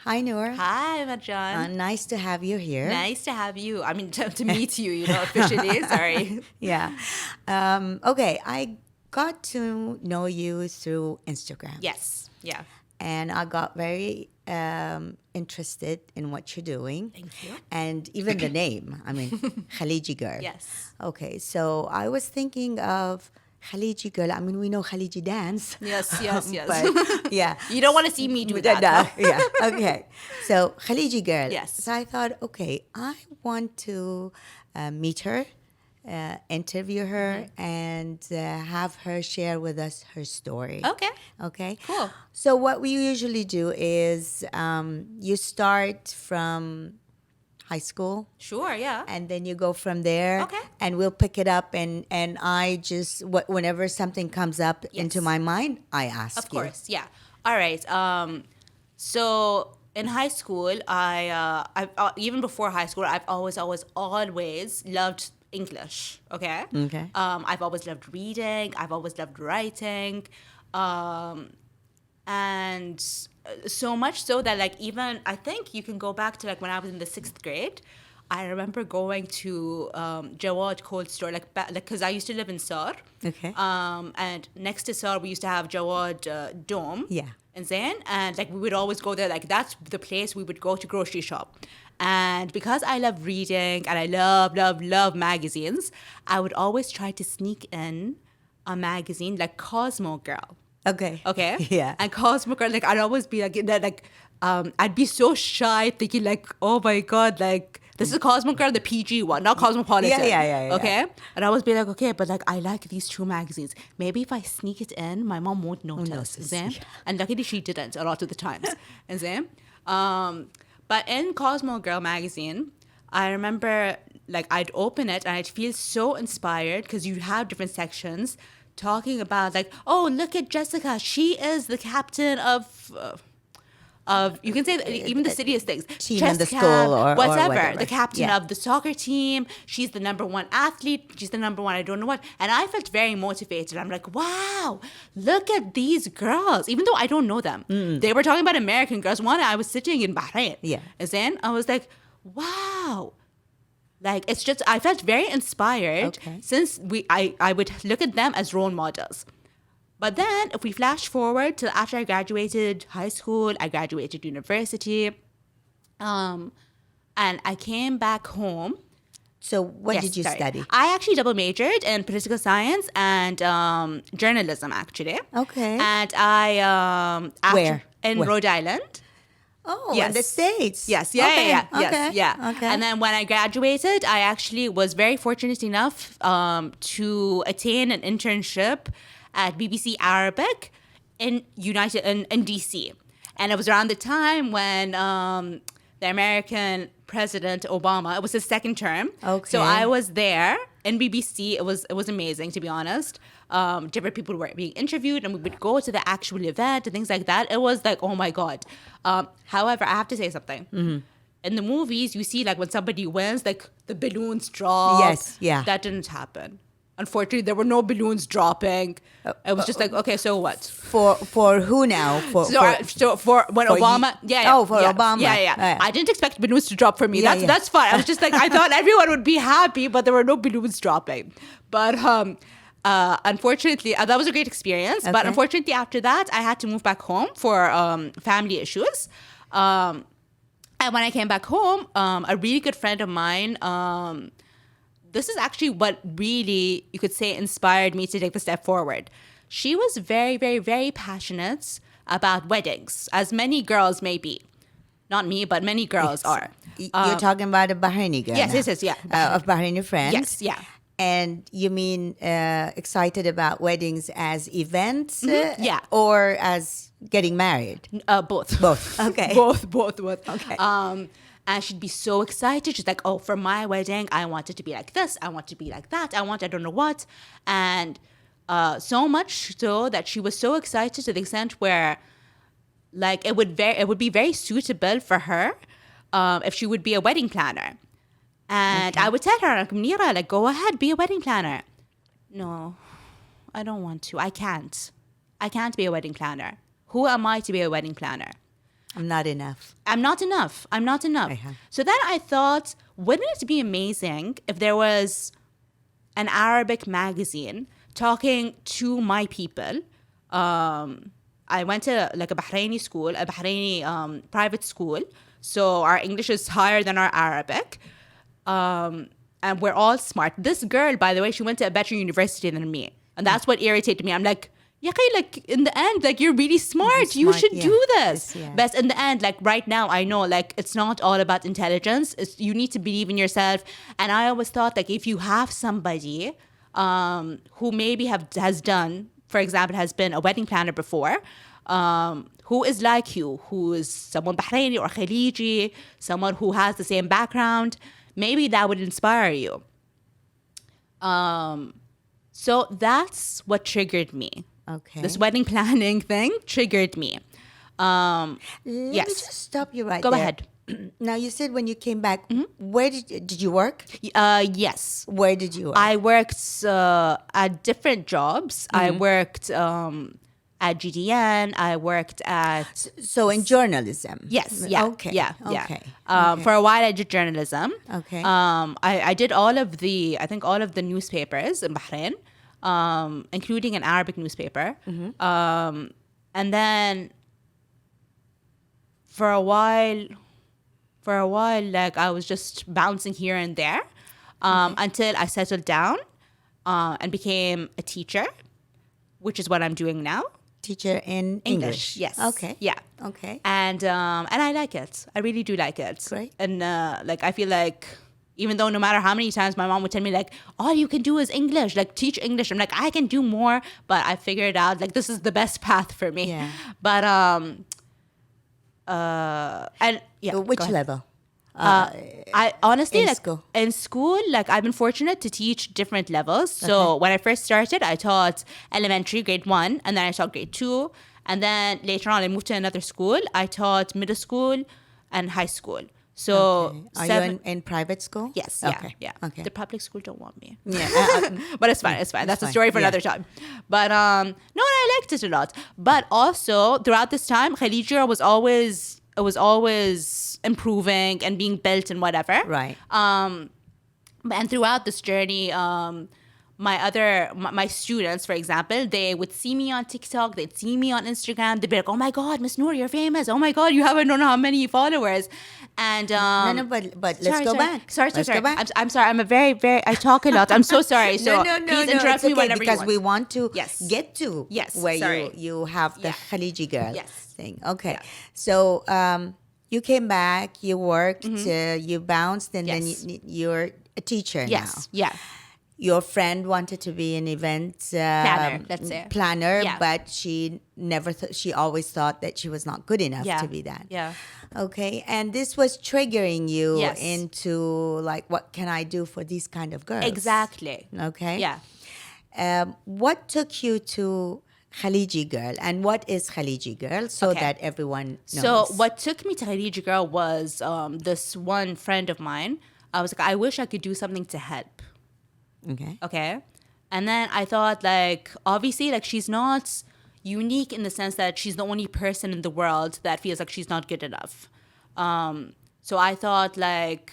Hi, Noor. Hi, Marjan. Nice to have you here. Nice to have you. I mean, to meet you, officially. Sorry. Yeah. Okay, I got to know you through Instagram. Yes. Yeah. And I got very interested in what you're doing. Thank you. And even the name. I mean, KhaleejiGirl. Yes. Okay, so I was thinking of KhaleejiGirl. I mean, we know Khaleeji dance. Yes. But, yeah. You don't want to see me do that. No. Yeah. Okay. So KhaleejiGirl. Yes. So I thought, okay, I want to meet her, interview her, and have her share with us her story. Okay. Okay. Cool. So what we usually do is you start from high school. Sure. Yeah. And then you go from there. Okay. And we'll pick it up, and I just whenever something comes up into my mind, I ask you. Of course. Yeah. All right. So in high school, I even before high school, I've always loved English. Okay. Okay. I've always loved reading. I've always loved writing. And so much so that even I think you can go back to when I was in the 6th grade. I remember going to Jawad Cold Store because I used to live in Sar. Okay. And next to Sar we used to have Jawad Dome. Yeah. And Zain, and we would always go there. That's the place we would go to grocery shop. And because I love reading and I love magazines, I would always try to sneak in a magazine like Cosmo Girl. Okay. Yeah. And Cosmo Girl, I'd always be I'd be so shy thinking oh my God, this is Cosmo Girl, the PG one, not Cosmopolitan. Yeah. Okay? And I always be okay, but I like these two magazines. Maybe if I sneak it in, my mom won't notice. Yeah. And luckily she didn't a lot of the times. But in Cosmo Girl magazine, I remember I'd open it and I'd feel so inspired because you have different sections talking about oh, look at Jessica, she is the captain of you can say even the silliest things, team chess in the cap, school or whatever, the captain Yeah. of the soccer team, she's the #1 athlete, she's the #1 I don't know what, and I felt very motivated. I'm wow, look at these girls, even though I don't know them. They were talking about American girls. One, I was sitting in Bahrain, and then I was wow, it's just I felt very inspired. Okay. Since I would look at them as role models. But then, if we flash forward to after I graduated high school, I graduated university, and I came back home. So what did you study? I actually double majored in political science and journalism, actually. Okay. And I Where? In Where? Rhode Island. Oh, Yes. in the States. Yes, Okay. yeah. Okay. And then when I graduated, I actually was very fortunate enough to attain an internship at BBC Arabic in DC. And it was around the time when the American President Obama, it was his second term. Okay. So I was there in BBC. It was amazing, to be honest. Different people were being interviewed and we would go to the actual event and things like that. It was oh my God. However, I have to say something. Mm-hmm. In the movies, you see when somebody wins, the balloons drop. Yes, yeah. That didn't happen. Unfortunately, there were no balloons dropping. It was just okay, so what? For who now? For when for Obama, Obama. Yeah. I didn't expect balloons to drop for me. Yeah, That's fine. I was just I thought everyone would be happy, but there were no balloons dropping. But unfortunately, that was a great experience. Okay. But unfortunately, after that, I had to move back home for family issues. And when I came back home, a really good friend of mine. This is actually what really, you could say, inspired me to take the step forward. She was very, very, very passionate about weddings, as many girls may be. Not me, but many girls are. You're talking about a Bahraini girl. Yes, yeah. Of Bahraini friends. Yes, yeah. And you mean excited about weddings as events? Yeah. Or as getting married? Both. Both. Okay. Both. Okay. And she'd be so excited. She's oh, for my wedding, I want it to be like this. I want it to be like that. I don't know what. And so much so that she was so excited to the extent where, it would be very suitable for her if she would be a wedding planner. And I would tell her, Munira, go ahead, be a wedding planner. No, I don't want to. I can't be a wedding planner. Who am I to be a wedding planner? I'm not enough. I'm not enough. I'm not enough. Uh-huh. So then I thought, wouldn't it be amazing if there was an Arabic magazine talking to my people? I went to like a Bahraini school, a Bahraini private school. So our English is higher than our Arabic. And we're all smart. This girl, by the way, she went to a better university than me. And that's what irritated me. I'm like, Yaqi, like in the end, like you're really smart. You should do this. Yes, yeah. But in the end, like right now, I know like it's not all about intelligence. You need to believe in yourself. And I always thought like if you have somebody who maybe has done, for example, has been a wedding planner before, who is like you, who is someone Bahraini or Khaliji, someone who has the same background, maybe that would inspire you. So that's what triggered me. Okay. This wedding planning thing triggered me. Let me yes. just stop you right Go there. ahead. Now, you said when you came back, where did you work? Yes. Where did you work? I worked at different jobs. I worked at GDN. I worked at... So in journalism? Yes. Yeah. Okay. Yeah. Okay. For a while, I did journalism. Okay. I did all of the newspapers in Bahrain, including an Arabic newspaper. And then for a while, like I was just bouncing here and there until I settled down and became a teacher, which is what I'm doing now. Teacher in English. Yes. Okay. Yeah. Okay. And I like it. I really do like it. Great. And like I feel like even though no matter how many times my mom would tell me like all you can do is English, like teach English, I'm like I can do more, but I figured out like this is the best path for me. Yeah. But and yeah. Which go ahead. level? I honestly in like school. in school, like I've been fortunate to teach different levels. So when I first started, I taught elementary, grade 1, and then I taught grade 2, and then later on I moved to another school. I taught middle school and high school. So Are you in private school? Yes, Okay. yeah. Okay. The public school don't want me. Yeah. But it's fine. It's fine. That's a fine. story for Yeah. another time. But no, I liked it a lot. But also throughout this time, KhaleejiGirl was always improving and being built and whatever. Right. And throughout this journey, my students, for example, they would see me on TikTok, they'd see me on Instagram, they'd be like, "Oh my God, Miss Noor, you're famous! Oh my God, you have I don't know how many followers." And no, but let's go back. Sorry. Let's go back. I'm sorry. I'm a very I talk a lot. I'm so sorry. So no, please interrupt it's me okay, whenever because you we want. want to Yes. get to Yes, where sorry. you have the Yeah. KhaleejiGirl Yes. thing. Okay. Yeah. So you came back, you worked, you bounced, and then Yes. you're a teacher now. Yes. Yeah. Your friend wanted to be an event Planner, let's say. planner, Yeah. but she never. She always thought that she was not good enough Yeah. to be that. Yeah. Okay, and this was triggering you Yes. into like, what can I do for these kind of girls? Exactly. Okay. Yeah. What took you to KhaleejiGirl, and what is KhaleejiGirl, so Okay. that everyone knows? So what took me to KhaleejiGirl was this one friend of mine. I was like, I wish I could do something to help. Okay. And then I thought, like, obviously, like, she's not unique in the sense that she's the only person in the world that feels like she's not good enough. So I thought, like,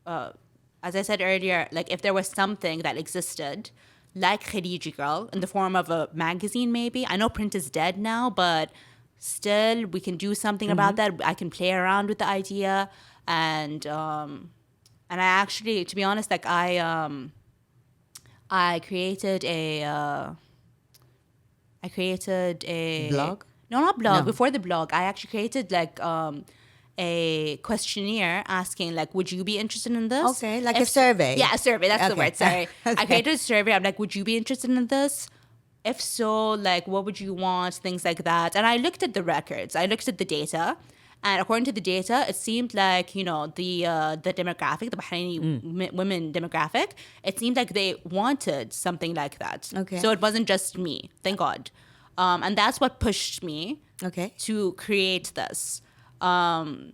as I said earlier, like, if there was something that existed like KhaleejiGirl in the form of a magazine, maybe. I know print is dead now, but still, we can do something about that. I can play around with the idea. And I actually, to be honest, like, I created a blog? No, not blog. No. Before the blog, I actually created like a questionnaire asking like, would you be interested in this? Okay, like a survey. Yeah, a survey. That's the Okay. word. Sorry. Okay. I created a survey. I'm like, would you be interested in this? If so, like, what would you want? Things like that. And I looked at the records. I looked at the data. And according to the data, it seemed like, you know, the demographic, the Bahraini women demographic, it seemed like they wanted something like that. Okay. So it wasn't just me, thank God. And that's what pushed me Okay. to create this. And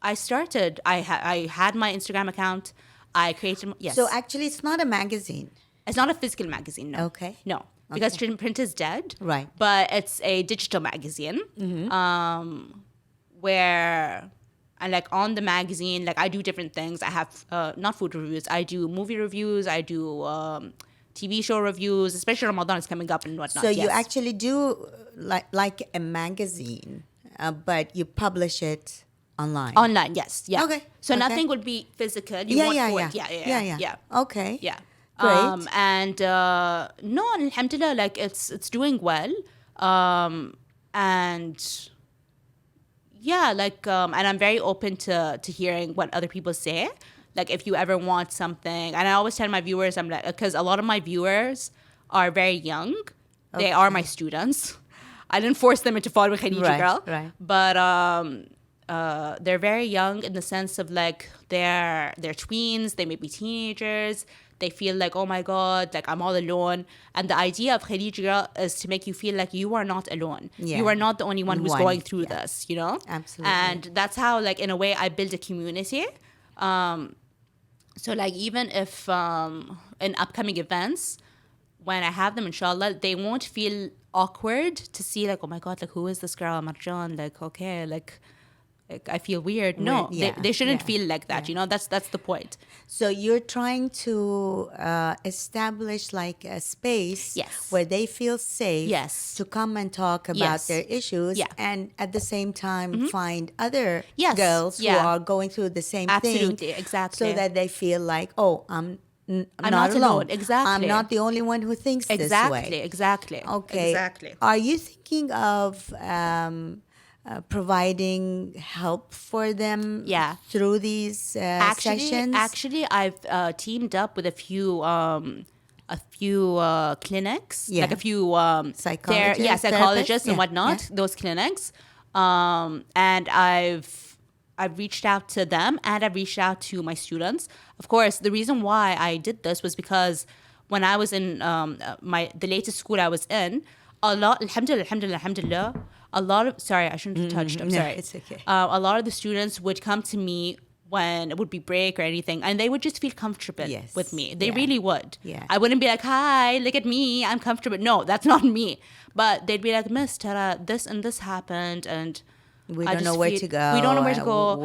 I started, I had my Instagram account. I created, yes. So actually, it's not a magazine. It's not a physical magazine, no. Okay. No. because print is dead. Right. But it's a digital magazine where, and like on the magazine, like I do different things. I have not food reviews. I do movie reviews. I do TV show reviews, especially Ramadan is coming up and whatnot. So you actually do like a magazine, but you publish it online. Online, yes, yeah. Okay. So Okay. nothing would be physical. You Yeah, want yeah, for yeah. it. Yeah. Okay. Yeah. Great. And no, alhamdulillah, like it's doing well. And yeah, like and I'm very open to hearing what other people say. Like if you ever want something, and I always tell my viewers, I'm like, because a lot of my viewers are very young. They are my students. I didn't force them into following KhaleejiGirl. Right. But they're very young in the sense of like they're tweens, they may be teenagers. They feel like, oh my God, like I'm all alone. And the idea of KhaleejiGirl is to make you feel like you are not alone. Yeah. You are not the only one who's going through this, you know? Absolutely. And that's how, like, in a way, I build a community. So like even if in upcoming events, when I have them, inshallah, they won't feel awkward to see like, oh my God, like who is this girl, Marjan? Like, okay, like I feel weird. No, Yeah, they shouldn't yeah, feel like that. You know, that's the point. So you're trying to establish like a space Yes. where they feel safe Yes. to come and talk about Yes. their issues, Yeah. and at the same time find other Yes. girls Yeah. who are going through the same Absolutely, thing, exactly. so that they feel like, oh, I'm I'm not not alone. alone. Exactly. I'm not the only one who thinks Exactly, this way. exactly. Okay. Exactly. Are you thinking of providing help for them Yeah. through these sessions? Actually, I've teamed up with a few clinics, Yeah. like a few Psychologists, psychologists therapists? and Yeah, whatnot. yeah. Those clinics, and I've reached out to them, and I've reached out to my students. Of course, the reason why I did this was because when I was in the latest school I was in, alhamdulillah, a lot of, sorry, I shouldn't have touched. I'm No, sorry. it's okay. A lot of the students would come to me when it would be break or anything, and they would just feel comfortable Yes. with me. They Yeah. really would. Yeah. I wouldn't be like, hi, look at me, I'm comfortable. No, that's not me. But they'd be like, Miss Tara, this and this happened, and We I don't know just where feel- to go. We don't know where to go.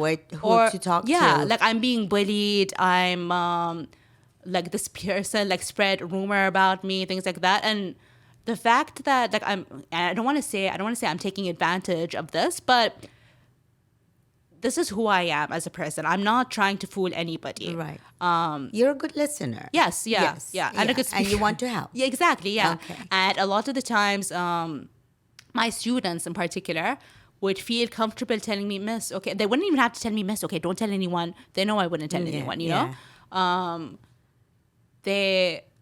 Who to talk to. Yeah, like I'm being bullied. I'm like this person like spread rumor about me, things like that. And the fact that like I don't want to say I'm taking advantage of this, but this is who I am as a person. I'm not trying to fool anybody. Right. You're a good listener. Yes, yeah, Yes, yeah. yeah. And a good And you speaker. want to help. Yeah, exactly, yeah. Okay. And a lot of the times, my students in particular would feel comfortable telling me, Miss, okay. They wouldn't even have to tell me, Miss, okay, don't tell anyone. They know I wouldn't tell anyone, you know?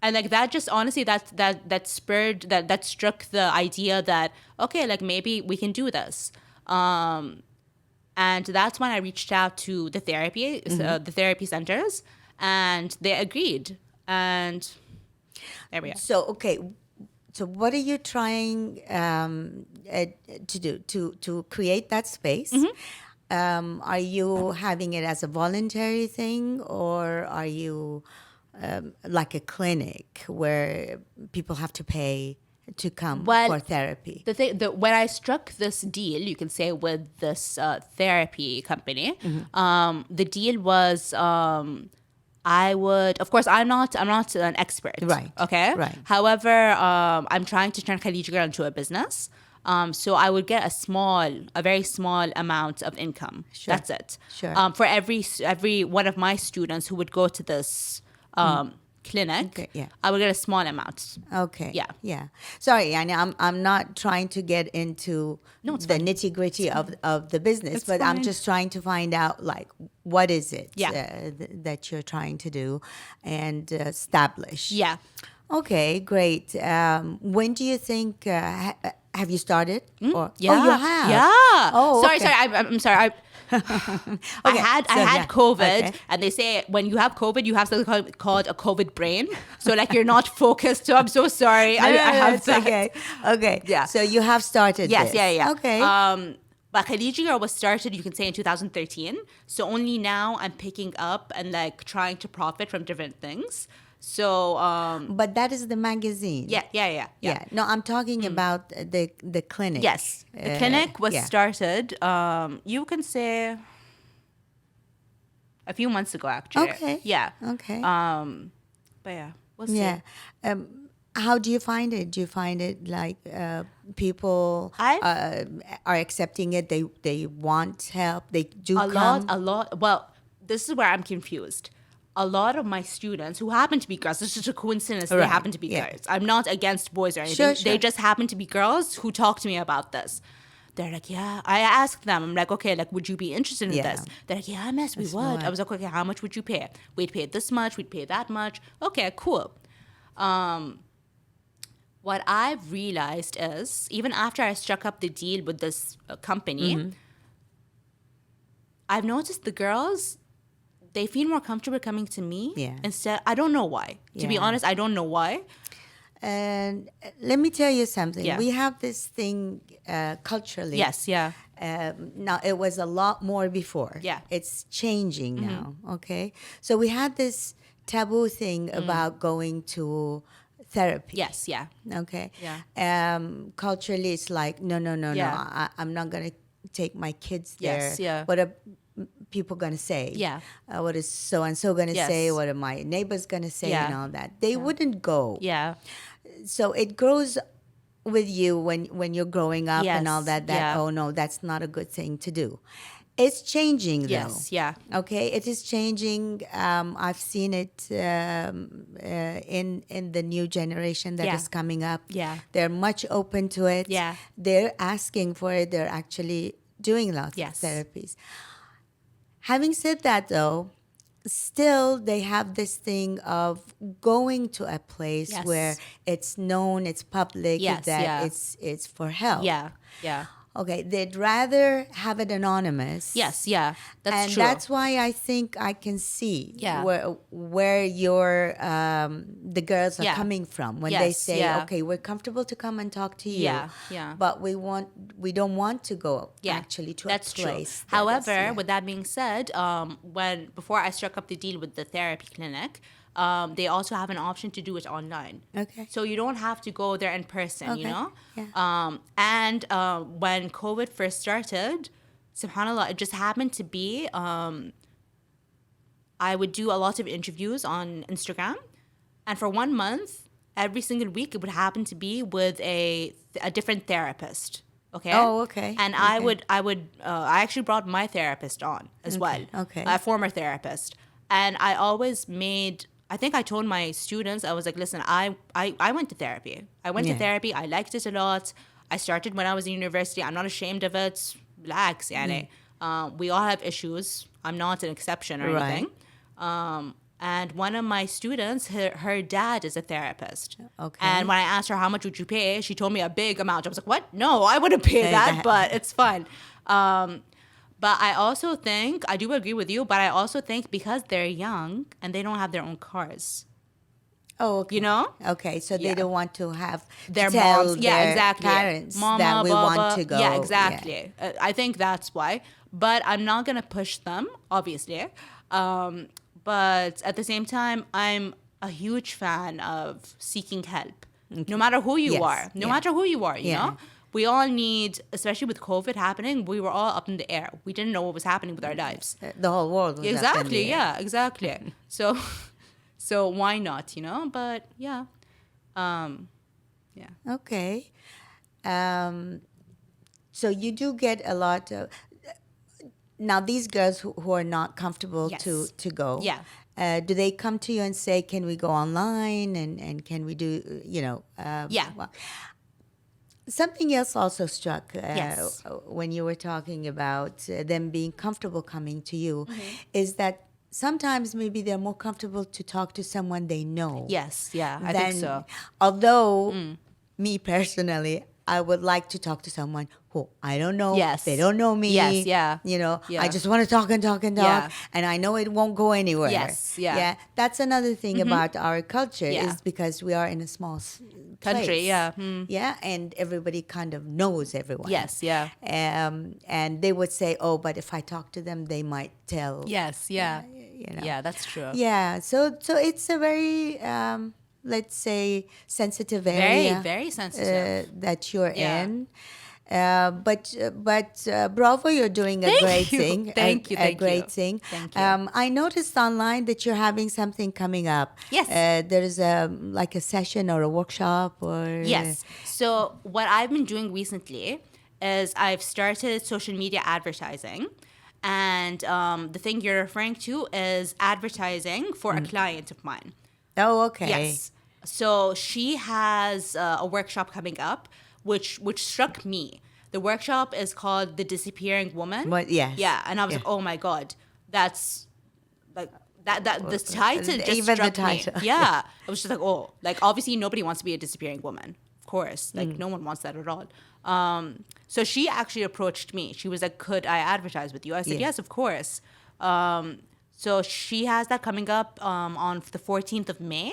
And like that just honestly that spurred that struck the idea that okay, like maybe we can do this. And that's when I reached out to the therapy centers, and they agreed. And there we are. So, okay. So what are you trying to do to create that space? Are you having it as a voluntary thing, or are you like a clinic where people have to pay to come for therapy? When I struck this deal, you can say, with this therapy company, the deal was I would, of course, I'm not an expert, Right. Okay, Right. However, I'm trying to turn KhaleejiGirl into a business. So I would get a very small amount of income. Sure. That's it. Sure. For every one of my students who would go to this clinic, Okay, yeah. I would get a small amount. Okay. Yeah. Yeah. Sorry, I'm not trying to get into the nitty gritty of the business, It's but I'm fine. just trying to find out like what is it Yeah. that you're trying to do and establish. Yeah. Okay, great. When do you think? Have you started? Or Yeah. Oh, you have. Yeah. Oh, sorry. okay. I'm sorry. I had COVID, Okay. and they say when you have COVID, you have something called a COVID brain. So like you're not focused. So I'm so sorry. I have it's that. okay. Okay. Yeah. So you have started. Yes. this. Yeah. Okay. But KhaleejiGirl was started, you can say, in 2013. So only now I'm picking up and like trying to profit from different things. So But that is the magazine. yeah. No, I'm talking about the clinic. Yes, the clinic was yeah. started. You can say a few months ago, actually. Okay. Yeah. Okay. But yeah, we'll see. Yeah. How do you find it? Do you find it like people are accepting it? They want help. They do A come. lot. Well, this is where I'm confused. A lot of my students who happen to be girls, this is just a coincidence, they Right, happen to be yeah. girls. I'm not against boys or anything. Sure. They just happen to be girls who talk to me about this. They're like, yeah. I asked them, I'm like, okay, like, would you be interested in Yeah. this? They're like, yeah, miss, we That's would. smart. I was like, okay, how much would you pay? We'd pay this much, we'd pay that much. Okay, cool. What I've realized is, even after I struck up the deal with this company, Mm-hmm. I've noticed the girls, they feel more comfortable coming to me. Yeah. Instead, I don't know why. To be Yeah. honest, I don't know why. And let me tell you something. Yeah. We have this thing culturally. Yes, yeah. Now, it was a lot more before. Yeah. It's changing now, okay? So we had this taboo thing about going to therapy. Yes, yeah. Okay. Yeah. Culturally, it's like, no. Yeah. I'm not going to take my kids there. Yes, yeah. What are people going to say? Yeah. What is so-and-so going to Yes. say? What are my neighbors going to say? Yeah. And all that. They wouldn't go. Yeah. So it grows with you when you're growing up and all Yes, that, yeah. oh no, that's not a good thing to do. It's changing though. Yes, yeah. Okay, it is changing. I've seen it in the new generation that is Yeah. coming up. Yeah. They're much open to it. Yeah. They're asking for it. They're actually doing lots Yes. of therapies. Having said that, though, still they have this thing of going to a place Yes. where it's known, it's public, Yes, that yeah. it's for help. Yeah. Yeah. Okay, they'd rather have it anonymous. Yes, yeah. That's and true. that's why I think I can see Yeah. where your the girls are Yeah. coming from when they Yes, say, yeah. okay, we're comfortable to come and talk to you. Yeah, yeah. But we don't want to go Yeah, actually to that's a place. true. that However, is- yeah. with that being said, before I struck up the deal with the therapy clinic, they also have an option to do it online. Okay. So you don't have to go there in person, you Okay, know? yeah. And when COVID first started, subhanAllah, it just happened to be I would do a lot of interviews on Instagram. And for 1 month, every single week, it would happen to be with a different therapist. Okay. Oh, okay. And Okay. I actually brought my therapist on as well. Okay. A former therapist. And I always I think I told my students, I was like, listen, I went to therapy. I went to Yeah. therapy. I liked it a lot. I started when I was in university. I'm not ashamed of it. Relax, yani. We all have issues. I'm not an exception or Right. anything. And one of my students, her dad is a therapist. Okay. And when I asked her how much would you pay, she told me a big amount. I was like, what? No, I wouldn't pay that, but it's fine. But I also think, I do agree with you, but I also think because they're young and they don't have their own cars, Oh, okay. you know? Okay, so they Yeah. don't want to have Their to tell moms, yeah, their exactly. parents Mama, that we Baba, want to go. Yeah, exactly. I think that's why. But I'm not going to push them, obviously. But at the same time, I'm a huge fan of seeking help. No matter who you Yes, are. No yeah. matter who you are, you Yeah. know? We all need, especially with COVID happening, we were all up in the air. We didn't know what was happening with our lives. The whole world was up in the Exactly, air. yeah, exactly. So why not, you know? But yeah. Yeah. Okay. So you do get a lot of now these girls who are not comfortable Yes. to go. Yeah. Do they come to you and say, "Can we go online and can we do Yeah. well, something else also struck Yes. when you were talking about them being comfortable coming to you Mm-hmm. is that sometimes maybe they're more comfortable to talk to someone they know. Yes, yeah, I think so. Although, me personally, I would like to talk to someone who I don't know. Yes. They don't know me. Yes, yeah. I just want to talk and talk and talk. Yeah. And I know it won't go anywhere. Yes, yeah. Yeah. That's another thing about our culture Yeah. is because we are in a small Country, place. yeah. Yeah. And everybody kind of knows everyone. Yes, yeah. And they would say, oh, but if I talk to them, they might tell. Yes, yeah. Yeah, that's true. Yeah, so it's a very let's say sensitive Very, area very sensitive. that you're Yeah. in. But bravo, you're doing a Thank great you. thing. Thank you, A thank you. great thing. Thank you. I noticed online that you're having something coming up. Yes. There's like a session or a workshop or Yes. So what I've been doing recently is I've started social media advertising. And the thing you're referring to is advertising for a client of mine. Oh, okay. Yes. So she has a workshop coming up, which struck me. The workshop is called The Disappearing Woman. What? Yes. Yeah, and I was Yeah. like, oh my god, that's like that. This title just Even the struck title. me. Yeah, I was just like, oh, like obviously nobody wants to be a disappearing woman, of course. Like no one wants that at all. So she actually approached me. She was like, could I advertise with you? I said, Yeah. yes, of course. So she has that coming up on the 14th of May.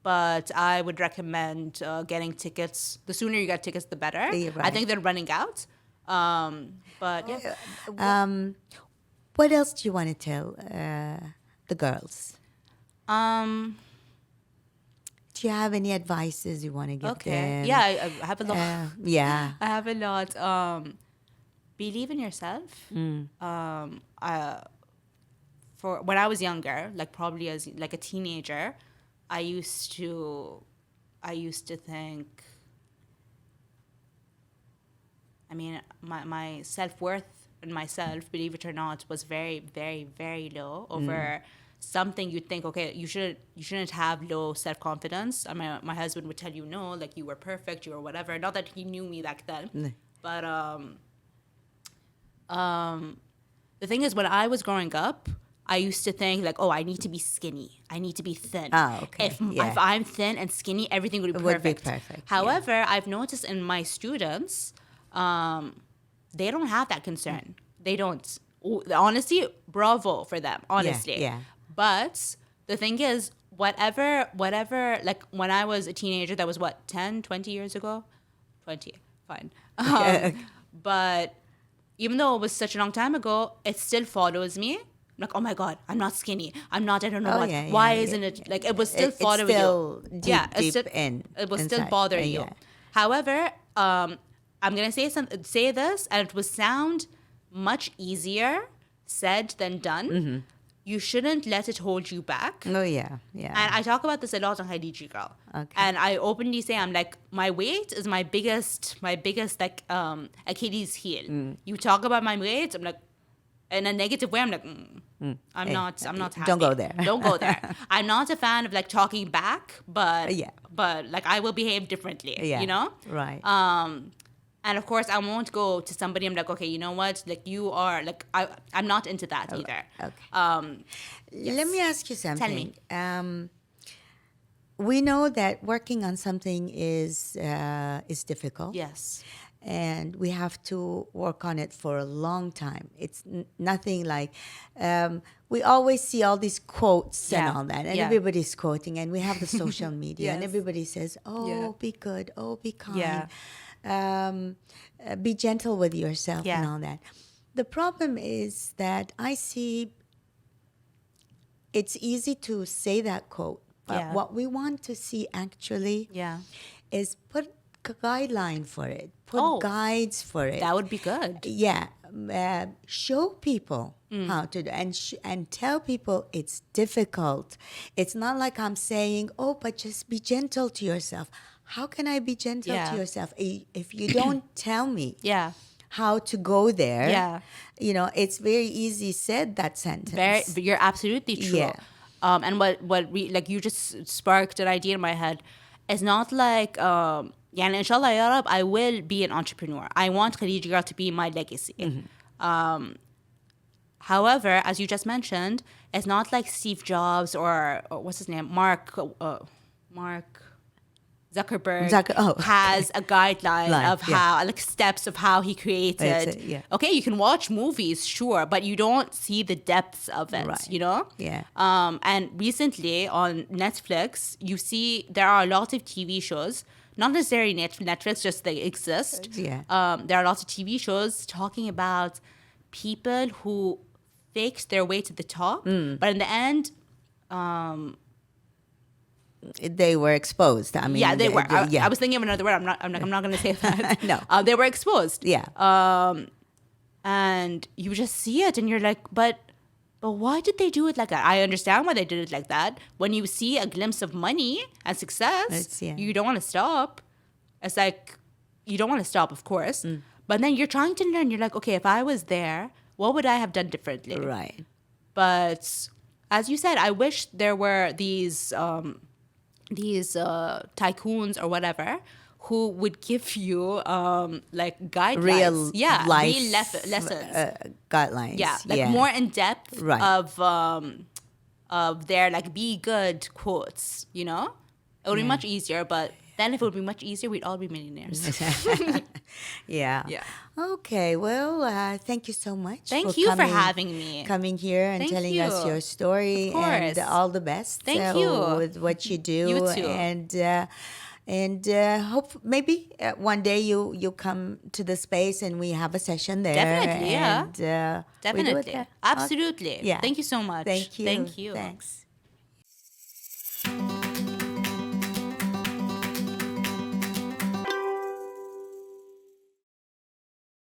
But I would recommend getting tickets. The sooner you get tickets, the better. Yeah, I right. think they're running out. But yeah. What else do you want to tell the girls? Do you have any advices you want to give Okay. them? Yeah, I have a lot. Yeah. I have a lot. Believe in yourself. For when I was younger, like probably as like a teenager, I used to think. I mean, my self-worth in myself, believe it or not, was very, very, very low over something you'd think, okay, you shouldn't have low self-confidence. I mean, my husband would tell you, no, like you were perfect, you were whatever. Not that he knew me back then, but the thing is, when I was growing up, I used to think like, oh, I need to be skinny. I need to be thin. Ah, okay. If Yeah. I'm thin and skinny, everything would be It would be perfect. perfect, However, I've noticed in my students, they don't have that concern. They don't. Honestly, bravo for them, honestly. yeah. But the thing is, whatever, like when I was a teenager, that was what, 10, 20 years ago? 20, fine. But even though it was such a long time ago, it still follows me. I'm like, oh my God, I'm not skinny. I'm not, I don't know Oh, what. yeah, yeah, Why yeah, isn't it? yeah. Like, it was still It's following still you. deep, It's deep still, in. it will still inside. bother you. Yeah. However, I'm going to say this, and it will sound much easier said than done. You shouldn't let it hold you back. Oh, yeah, yeah. And I talk about this a lot on KhaleejiGirl. Okay. And I openly say, I'm like, my weight is my biggest like Achilles heel. You talk about my weight, I'm like, in a negative way, I'm like, I'm not happy. Don't go there. Don't go there. I'm not a fan of like talking back, but Yeah. but like I will behave differently. Yeah. You know? Right. And of course, I won't go to somebody. I'm like, okay, you know what? Like you are like I'm not into that either. Okay. Yes. Let me ask you something. me. We know that working on something is difficult. Yes. And we have to work on it for a long time. It's nothing like we always see all these quotes and Yeah. all that, and Yeah. everybody's quoting, and we have the social media, and Yes. everybody says, "Oh, Yeah. be good. Oh, be kind. Yeah. Be gentle with yourself," and Yeah. all that. The problem is that I see it's easy to say that quote, but Yeah. what we want to see actually Yeah. is put a guideline for it, put Oh. guides for it. That would be good. Yeah, show people how to do, and tell people it's difficult. It's not like I'm saying, oh, but just be gentle to yourself. How can I be gentle Yeah. to yourself if you don't tell me Yeah. how to go there? Yeah. It's very easy said, that sentence. You're absolutely true. Yeah. And like you just sparked an idea in my head. It's not like يعني inshallah ya Rab, I will be an entrepreneur. I want KhaleejiGirl to be my legacy. However, as you just mentioned, it's not like Steve Jobs or what's his name, Mark Zuckerberg has a guideline of how, like steps of how he created. Yeah. Okay, you can watch movies, sure, but you don't see the depths of it, Right. you know? Yeah. And recently on Netflix, you see there are a lot of TV shows, not necessarily Netflix, just they exist. Yeah. There are lots of TV shows talking about people who faked their way to the top, but in the end, They were exposed. I mean, yeah, they were. yeah. I was thinking of another word. I'm not going to say that. No. They were exposed. Yeah. And you just see it, and you're like, but why did they do it like that? I understand why they did it like that. When you see a glimpse of money and success, Yeah. you don't want to stop. It's like you don't want to stop, of course. But then you're trying to learn. You're like, okay, if I was there, what would I have done differently? Right. But as you said, I wish there were these tycoons or whatever who would give you like guidelines, Real life real lessons, guidelines. yeah, like more in depth Right. of their like be good quotes. You know, it would be much easier. But then if it would be much easier, we'd all be millionaires. Yeah. Yeah. Okay. Well, thank you so much. Thank you for having me. Coming here and Thank telling us you. your story, Of course. and all the best. Thank you. With what you do. You too. And hope maybe one day you come to the space and we have a session there. Definitely, yeah. And, we do it Definitely. there. Absolutely. Yeah. Thank you so much. Thank you. Thank you. Thanks.